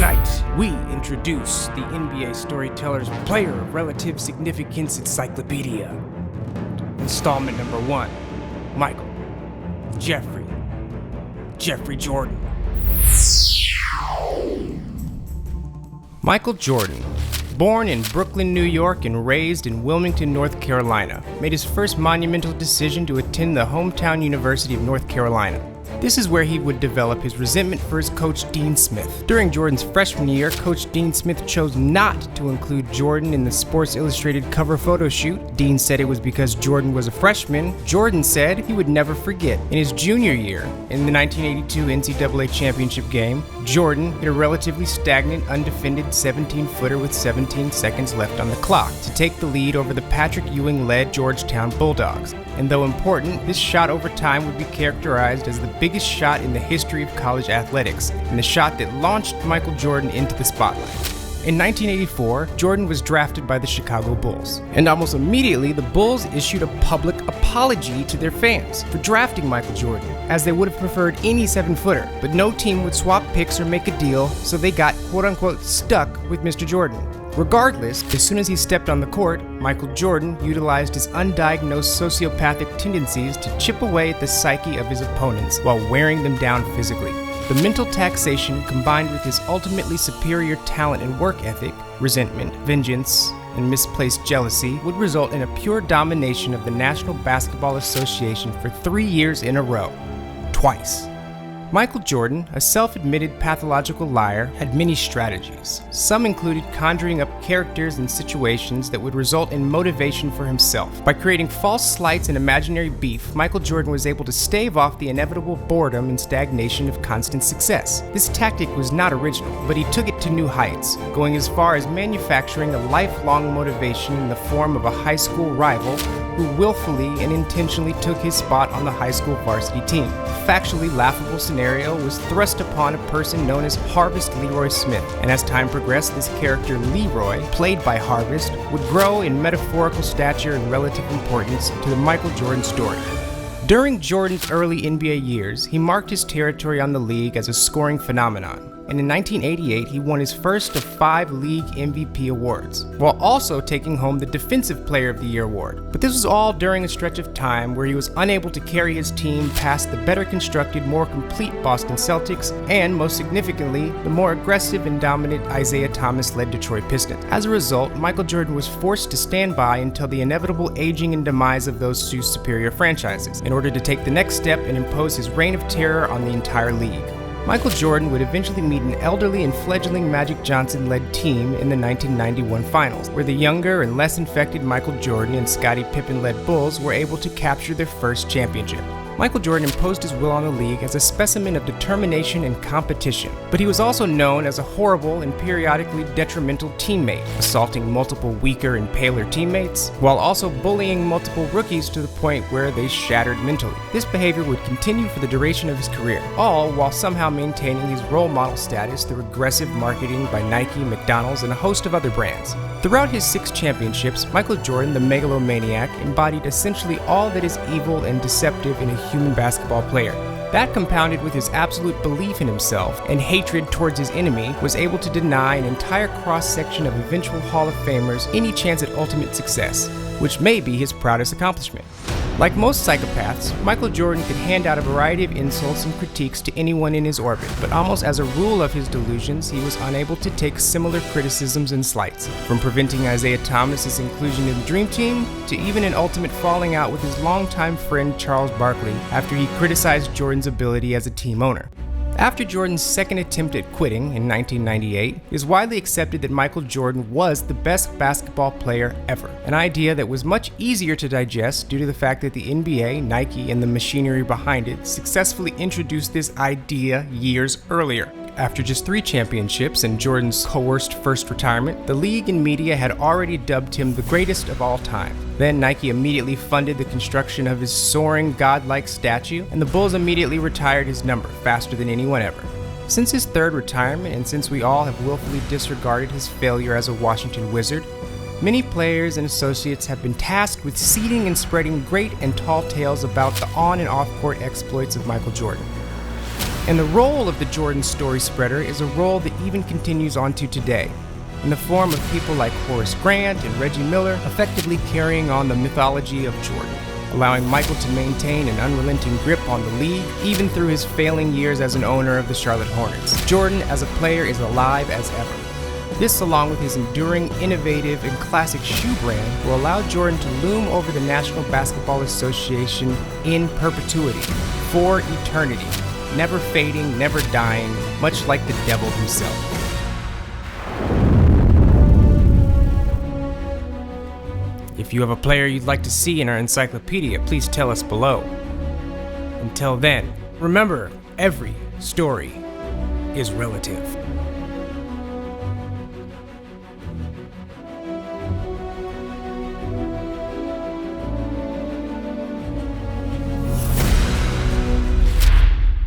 Tonight, we introduce the NBA Storyteller's Player of Relative Significance Encyclopedia. Installment number 1. Michael Jeffrey Jordan. Michael Jordan, born in Brooklyn, New York and raised in Wilmington, North Carolina, made his first monumental decision to attend the hometown University of North Carolina. This is where he would develop his resentment for his coach, Dean Smith. During Jordan's freshman year, Coach Dean Smith chose not to include Jordan in the Sports Illustrated cover photo shoot. Dean said it was because Jordan was a freshman. Jordan said he would never forget. In his junior year, in the 1982 NCAA championship game, Jordan hit a relatively stagnant, undefended 17-footer with 17 seconds left on the clock to take the lead over the Patrick Ewing-led Georgetown Bulldogs. And though important, this shot over time would be characterized as the biggest shot in the history of college athletics, and the shot that launched Michael Jordan into the spotlight. In 1984, Jordan was drafted by the Chicago Bulls, and almost immediately the Bulls issued a public apology to their fans for drafting Michael Jordan, as they would have preferred any 7-footer, but no team would swap picks or make a deal, so they got quote-unquote stuck with Mr. Jordan. Regardless, as soon as he stepped on the court, Michael Jordan utilized his undiagnosed sociopathic tendencies to chip away at the psyche of his opponents while wearing them down physically. The mental taxation, combined with his ultimately superior talent and work ethic, resentment, vengeance, and misplaced jealousy, would result in a pure domination of the National Basketball Association for 3 years in a row. Twice. Michael Jordan, a self-admitted pathological liar, had many strategies. Some included conjuring up characters and situations that would result in motivation for himself. By creating false slights and imaginary beef, Michael Jordan was able to stave off the inevitable boredom and stagnation of constant success. This tactic was not original, but he took it to new heights, going as far as manufacturing a lifelong motivation in the form of a high school rival who willfully and intentionally took his spot on the high school varsity team. A factually laughable scenario was thrust upon a person known as Harvest Leroy Smith, and as time progressed, this character Leroy, played by Harvest, would grow in metaphorical stature and relative importance to the Michael Jordan story. During Jordan's early NBA years, he marked his territory on the league as a scoring phenomenon. And in 1988, he won his first of 5 league MVP awards, while also taking home the Defensive Player of the Year award. But this was all during a stretch of time where he was unable to carry his team past the better constructed, more complete Boston Celtics, and most significantly, the more aggressive and dominant Isaiah Thomas-led Detroit Pistons. As a result, Michael Jordan was forced to stand by until the inevitable aging and demise of those two superior franchises, in order to take the next step and impose his reign of terror on the entire league. Michael Jordan would eventually meet an elderly and fledgling Magic Johnson-led team in the 1991 finals, where the younger and less infected Michael Jordan and Scottie Pippen-led Bulls were able to capture their first championship. Michael Jordan imposed his will on the league as a specimen of determination and competition, but he was also known as a horrible and periodically detrimental teammate, assaulting multiple weaker and paler teammates, while also bullying multiple rookies to the point where they shattered mentally. This behavior would continue for the duration of his career, all while somehow maintaining his role model status through aggressive marketing by Nike, McDonald's, and a host of other brands. Throughout his 6 championships, Michael Jordan, the megalomaniac, embodied essentially all that is evil and deceptive in a human basketball player. That, compounded with his absolute belief in himself and hatred towards his enemy, was able to deny an entire cross-section of eventual Hall of Famers any chance at ultimate success, which may be his proudest accomplishment. Like most psychopaths, Michael Jordan could hand out a variety of insults and critiques to anyone in his orbit, but almost as a rule of his delusions, he was unable to take similar criticisms and slights, from preventing Isaiah Thomas's inclusion in the Dream Team to even an ultimate falling out with his longtime friend Charles Barkley after he criticized Jordan's ability as a team owner. After Jordan's second attempt at quitting in 1998, it is widely accepted that Michael Jordan was the best basketball player ever, an idea that was much easier to digest due to the fact that the NBA, Nike, and the machinery behind it successfully introduced this idea years earlier. After just 3 championships and Jordan's coerced first retirement, the league and media had already dubbed him the greatest of all time. Then Nike immediately funded the construction of his soaring, godlike statue, and the Bulls immediately retired his number faster than anyone ever. Since his 3rd retirement, and since we all have willfully disregarded his failure as a Washington Wizard, many players and associates have been tasked with seeding and spreading great and tall tales about the on and off-court exploits of Michael Jordan. And the role of the Jordan story spreader is a role that even continues on to today, in the form of people like Horace Grant and Reggie Miller effectively carrying on the mythology of Jordan, allowing Michael to maintain an unrelenting grip on the league even through his failing years as an owner of the Charlotte Hornets. Jordan as a player is alive as ever. This, along with his enduring, innovative, and classic shoe brand, will allow Jordan to loom over the National Basketball Association in perpetuity, for eternity, never fading, never dying, much like the devil himself. If you have a player you'd like to see in our encyclopedia, please tell us below. Until then, remember, every story is relative.